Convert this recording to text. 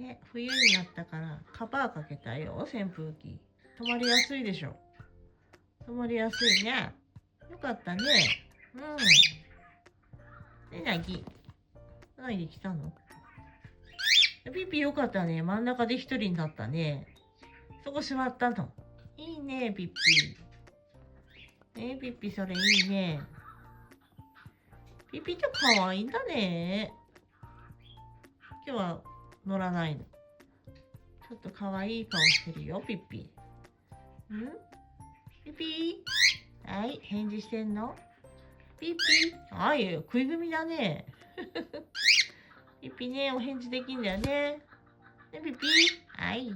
ね、冬になったからカバーかけたよ、扇風機。止まりやすいでしょ。止まりやすいね。よかったね。ね、なぎ。何で来たの？ピピよかったね。真ん中で一人になったね。そこ座ったの。いいね、ピッピ。ピッピそれいいね。ピピって可愛いんだね。今日は乗らないの。ちょっと可愛い顔してるよ、ピッピ。ピピはい、返事してんの？ピッピあいよ、食い組だね。ピッピね、お返事できんだよね。ね、ピッピはい。